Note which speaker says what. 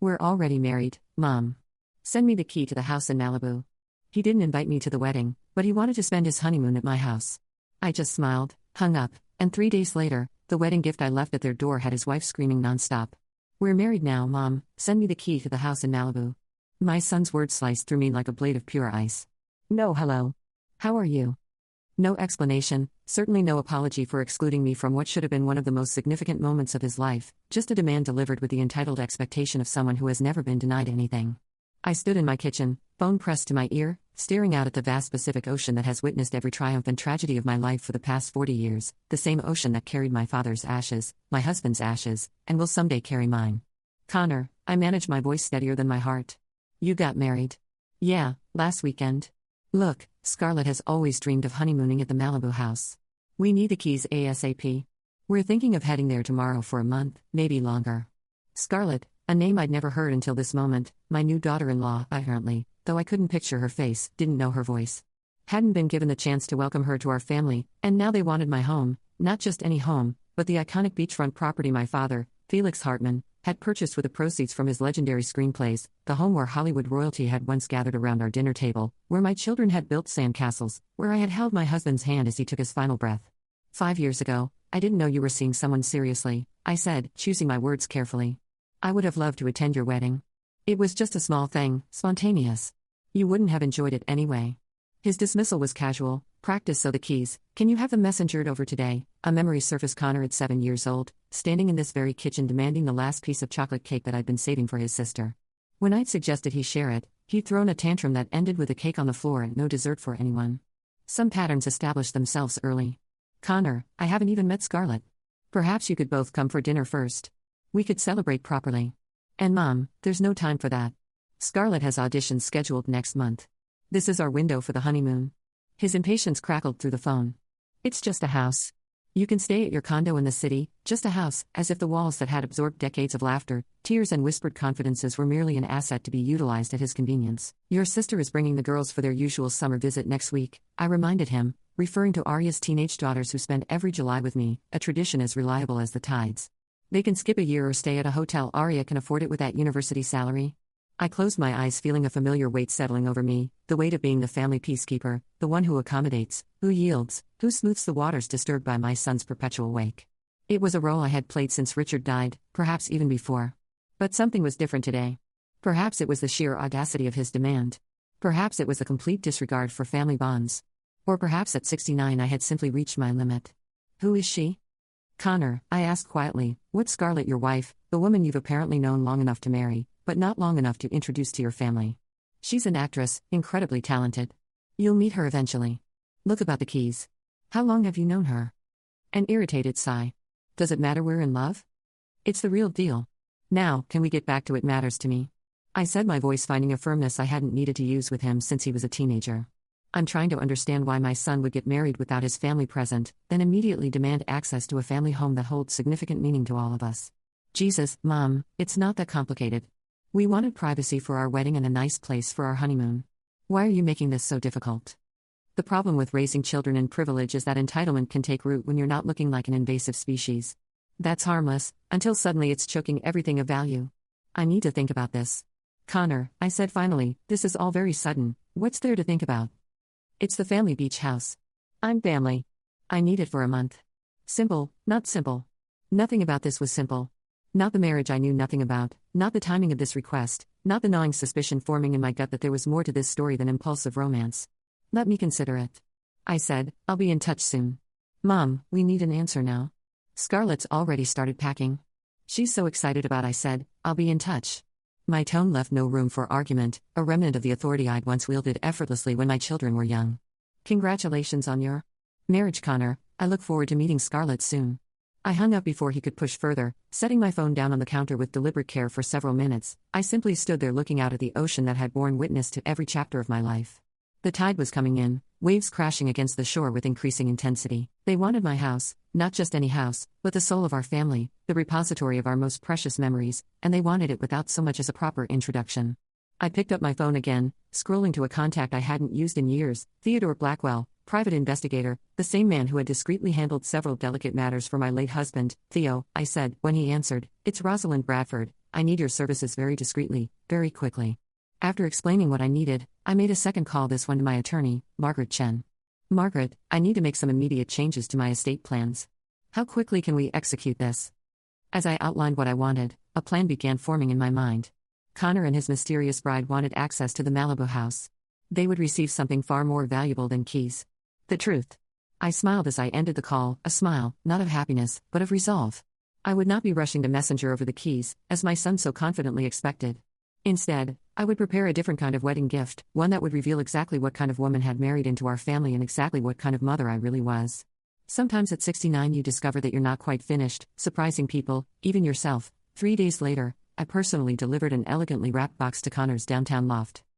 Speaker 1: We're already married, Mom. Send me the key to the house in Malibu. He didn't invite me to the wedding, but he wanted to spend his honeymoon at my house. I just smiled, hung up, and 3 days later, the wedding gift I left at their door had his wife screaming nonstop. We're married now, Mom, send me the key to the house in Malibu. My son's words sliced through me like a blade of pure ice. No hello. How are you? No explanation, certainly no apology for excluding me from what should have been one of the most significant moments of his life, just a demand delivered with the entitled expectation of someone who has never been denied anything. I stood in my kitchen, phone pressed to my ear, staring out at the vast Pacific Ocean that has witnessed every triumph and tragedy of my life for the past 40 years, the same ocean that carried my father's ashes, my husband's ashes, and will someday carry mine. Connor, I managed my voice steadier than my heart. You got married. Yeah, last weekend. Look, Scarlett has always dreamed of honeymooning at the Malibu house. We need the keys ASAP. We're thinking of heading there tomorrow for a month, maybe longer. Scarlett, a name I'd never heard until this moment, my new daughter-in-law, apparently, though I couldn't picture her face, didn't know her voice. Hadn't been given the chance to welcome her to our family, and now they wanted my home, not just any home, but the iconic beachfront property my father, Felix Hartman, had purchased with the proceeds from his legendary screenplays, the home where Hollywood royalty had once gathered around our dinner table, where my children had built sandcastles, where I had held my husband's hand as he took his final breath. 5 years ago, I didn't know you were seeing someone seriously, I said, choosing my words carefully. I would have loved to attend your wedding. It was just a small thing, spontaneous. You wouldn't have enjoyed it anyway. His dismissal was casual. Practice so the keys, can you have them messengered over today? A memory surfaced. Connor at 7 years old, standing in this very kitchen demanding the last piece of chocolate cake that I'd been saving for his sister. When I'd suggested he share it, he'd thrown a tantrum that ended with a cake on the floor and no dessert for anyone. Some patterns established themselves early. Connor, I haven't even met Scarlett. Perhaps you could both come for dinner first. We could celebrate properly. And Mom, there's no time for that. Scarlett has auditions scheduled next month. This is our window for the honeymoon. His impatience crackled through the phone. It's just a house. You can stay at your condo in the city, just a house, as if the walls that had absorbed decades of laughter, tears and whispered confidences were merely an asset to be utilized at his convenience. Your sister is bringing the girls for their usual summer visit next week, I reminded him, referring to Arya's teenage daughters who spend every July with me, a tradition as reliable as the tides. They can skip a year or stay at a hotel. Arya can afford it with that university salary. I closed my eyes, feeling a familiar weight settling over me, the weight of being the family peacekeeper, the one who accommodates, who yields, who smooths the waters disturbed by my son's perpetual wake. It was a role I had played since Richard died, perhaps even before. But something was different today. Perhaps it was the sheer audacity of his demand. Perhaps it was the complete disregard for family bonds. Or perhaps at 69 I had simply reached my limit. Who is she? Connor, I asked quietly, what's Scarlett, your wife, the woman you've apparently known long enough to marry, but not long enough to introduce to your family? She's an actress, incredibly talented. You'll meet her eventually. Look about the keys. How long have you known her? An irritated sigh. Does it matter we're in love? It's the real deal. Now, can we get back to what matters to me? I said, my voice finding a firmness I hadn't needed to use with him since he was a teenager. I'm trying to understand why my son would get married without his family present, then immediately demand access to a family home that holds significant meaning to all of us. Jesus, Mom, it's not that complicated. We wanted privacy for our wedding and a nice place for our honeymoon. Why are you making this so difficult? The problem with raising children in privilege is that entitlement can take root when you're not looking like an invasive species. That's harmless, until suddenly it's choking everything of value. I need to think about this. Connor, I said finally, this is all very sudden. What's there to think about? It's the family beach house. I'm family. I need it for a month. Simple, not simple. Nothing about this was simple. Not the marriage I knew nothing about, not the timing of this request, not the gnawing suspicion forming in my gut that there was more to this story than impulsive romance. Let me consider it. I said, I'll be in touch soon. Mom, we need an answer now. Scarlett's already started packing. She's so excited about, I said, I'll be in touch. My tone left no room for argument, a remnant of the authority I'd once wielded effortlessly when my children were young. Congratulations on your marriage, Connor. I look forward to meeting Scarlett soon. I hung up before he could push further, setting my phone down on the counter with deliberate care. For several minutes, I simply stood there looking out at the ocean that had borne witness to every chapter of my life. The tide was coming in, waves crashing against the shore with increasing intensity. They wanted my house, not just any house, but the soul of our family, the repository of our most precious memories, and they wanted it without so much as a proper introduction. I picked up my phone again, scrolling to a contact I hadn't used in years, Theodore Blackwell, private investigator, the same man who had discreetly handled several delicate matters for my late husband. Theo, I said, when he answered, it's Rosalind Bradford, I need your services very discreetly, very quickly. After explaining what I needed, I made a second call, this one to my attorney, Margaret Chen. Margaret, I need to make some immediate changes to my estate plans. How quickly can we execute this? As I outlined what I wanted, a plan began forming in my mind. Connor and his mysterious bride wanted access to the Malibu house. They would receive something far more valuable than keys. The truth. I smiled as I ended the call, a smile, not of happiness, but of resolve. I would not be rushing to messenger over the keys, as my son so confidently expected. Instead, I would prepare a different kind of wedding gift, one that would reveal exactly what kind of woman had married into our family and exactly what kind of mother I really was. Sometimes at 69 you discover that you're not quite finished, surprising people, even yourself. 3 days later, I personally delivered an elegantly wrapped box to Connor's downtown loft.